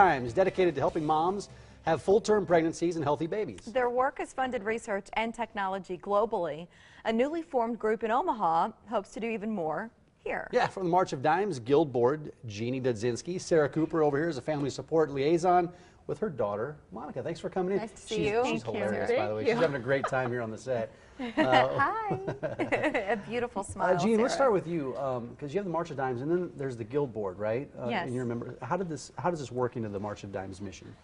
Dimes, dedicated to helping moms have full-term pregnancies and healthy babies. Their work has funded research and technology globally. A newly formed group in Omaha hopes to do even more here. Yeah, from the March of Dimes Guild Board, Jeannie Dudzinski. Sarah Cooper over here is a family support liaison with her daughter, Monica. Thanks for coming in. Nice to see you. She's hilarious, by the way. Thank you. She's having a great time here on the set. Hi. A beautiful smile, Jeannie, let's Sarah. start with you, because you have the March of Dimes, and then there's the Guild Board, right? Yes. And you remember, how does this work into the March of Dimes mission?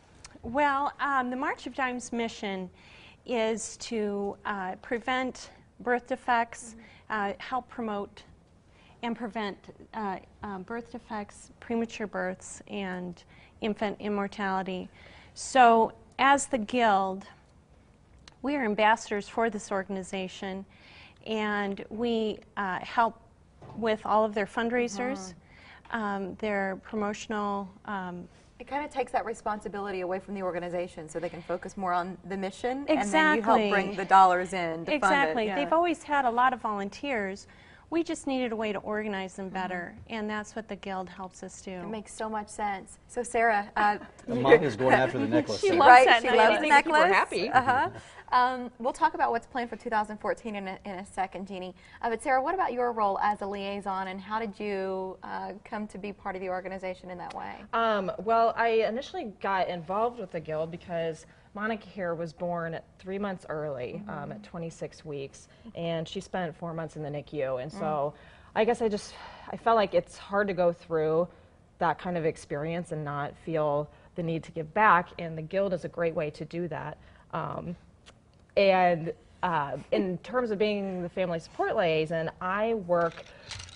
Well, the March of Dimes mission is to prevent birth defects, help promote and prevent birth defects, premature births, and infant immortality. So as the Guild, we are ambassadors for this organization, and we help with all of their fundraisers, their promotional. It kind of takes that responsibility away from the organization so they can focus more on the mission. Exactly. And then you help bring the dollars in to Exactly. fund it. Yeah. They've always had a lot of volunteers. We just needed a way to organize them better, and that's what the Guild helps us do. It makes so much sense. So Sarah, Monica's going after the necklace. She there. loves right? that She necklace. loves the necklace. We're happy. We'll talk about what's planned for 2014 in a second, Jeannie. But Sarah, what about your role as a liaison, and how did you come to be part of the organization in that way? Well, I initially got involved with the Guild because Monica here was born 3 months early, at 26 weeks, and she spent 4 months in the NICU. And so I guess I felt like it's hard to go through that kind of experience and not feel the need to give back, and the Guild is a great way to do that. And in terms of being the family support liaison, I work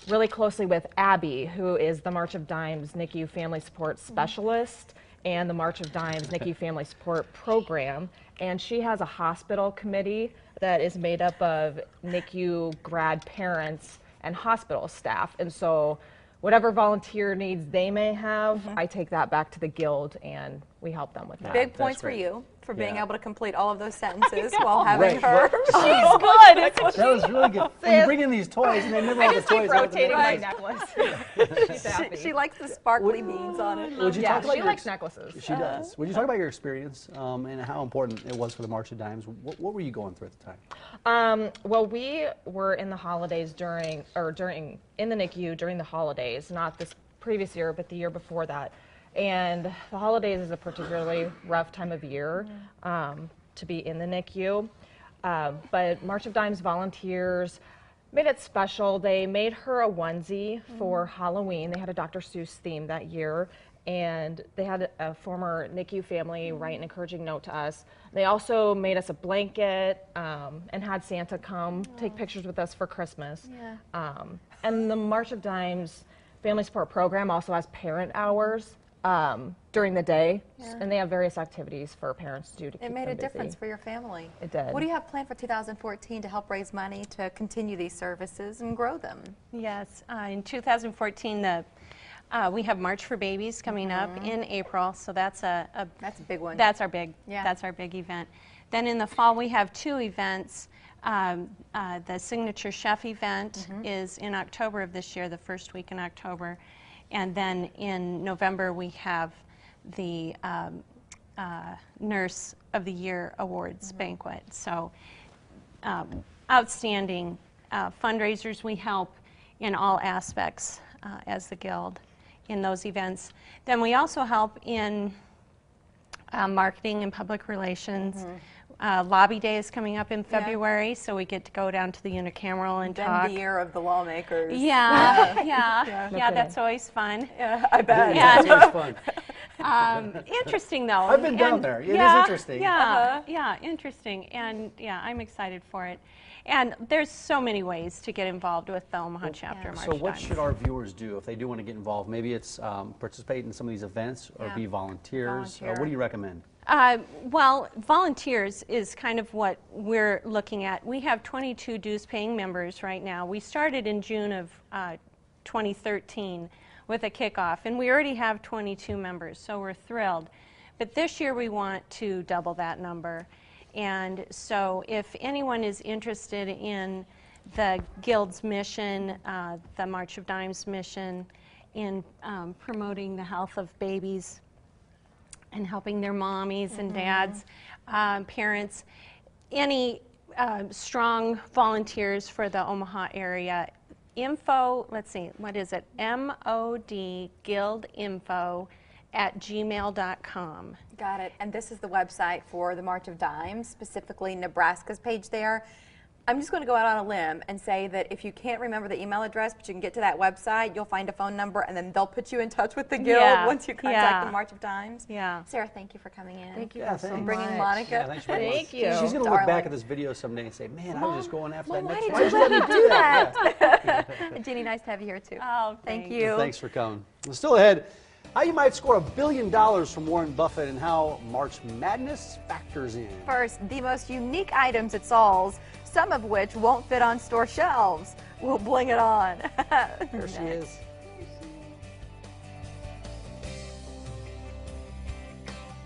really closely with Abby, who is the March of Dimes NICU Family Support Specialist and the March of Dimes NICU Family Support Program. And she has a hospital committee that is made up of NICU grad parents and hospital staff. And so whatever volunteer needs they may have, I take that back to the Guild and we help them with that. Big that's points for great. you for being Yeah. able to complete all of those sentences while having Right. her. Well, Good. that was really good. When you bring in these toys, and they never all the Just keep toys. out of the rotating my necklace. necklace. She's happy. She likes the sparkly beads on it. Would you Yeah, talk about she your likes necklaces. She does. Would you talk about your experience and how important it was for the March of Dimes? What were you going through at the time? Well, we were in the holidays in the NICU during the holidays, not this previous year, but the year before that. And the holidays is a particularly rough time of year to be in the NICU. But March of Dimes volunteers made it special. They made her a onesie for Halloween. They had a Dr. Seuss theme that year. And they had a former NICU family write an encouraging note to us. They also made us a blanket and had Santa come take pictures with us for Christmas. Yeah. And the March of Dimes Family Support Program also has parent hours during the day, and they have various activities for parents to do to keep It made them a difference busy. for your family. It did. What do you have planned for 2014 to help raise money to continue these services and grow them? Yes, in 2014, we have March for Babies coming up in April, so that's That's a big one. that's our big Yeah. that's our big event. Then in the fall we have two events. The Signature Chef event is in October of this year, the first week in October, and then in November we have the Nurse of the Year Awards banquet. So outstanding fundraisers. We help in all aspects as the Guild in those events. Then we also help in marketing and public relations. Lobby Day is coming up in February, so we get to go down to the unicameral and Then talk. the year of the lawmakers. Yeah, No that's always fun. Yeah, I bet. Yeah. It's always fun. Interesting though. I've been down And- there. It is yeah, interesting. Yeah, yeah, interesting, and yeah, I'm excited for it. And there's so many ways to get involved with the Omaha chapter. March So what Dimes. should our viewers do if they do want to get involved? Maybe it's participate in some of these events or Yeah. be volunteers. Volunteer. What do you recommend? Well, volunteers is kind of what we're looking at. We have 22 dues-paying members right now. We started in June of 2013 with a kickoff, and we already have 22 members, so we're thrilled. But this year we want to double that number. And so if anyone is interested in the Guild's mission, the March of Dimes mission, in promoting the health of babies and helping their mommies and dads, parents, any strong volunteers for the Omaha area. Info, let's see, what is it? modguildinfo@gmail.com. Got it. And this is the website for the March of Dimes, specifically Nebraska's page there. I'm just going to go out on a limb and say that if you can't remember the email address, but you can get to that website, you'll find a phone number, and then they'll put you in touch with the guild once you contact the March of Dimes. Yeah. Sarah, thank you for coming in. Thank you Yeah, so thanks. much. Bringing Monica. Yeah, thanks for bringing Thank you. She's going to look Darling. back at this video someday and say, man, I was just going after that Why next did one. you let me do that? Jeannie, nice to have you here too. Oh, Thank you. Thanks for coming. Well, still ahead, how you might score $1 billion from Warren Buffett and how March Madness factors in. First, the most unique items at Saul's, some of which won't fit on store shelves. We'll bling it on. There she is.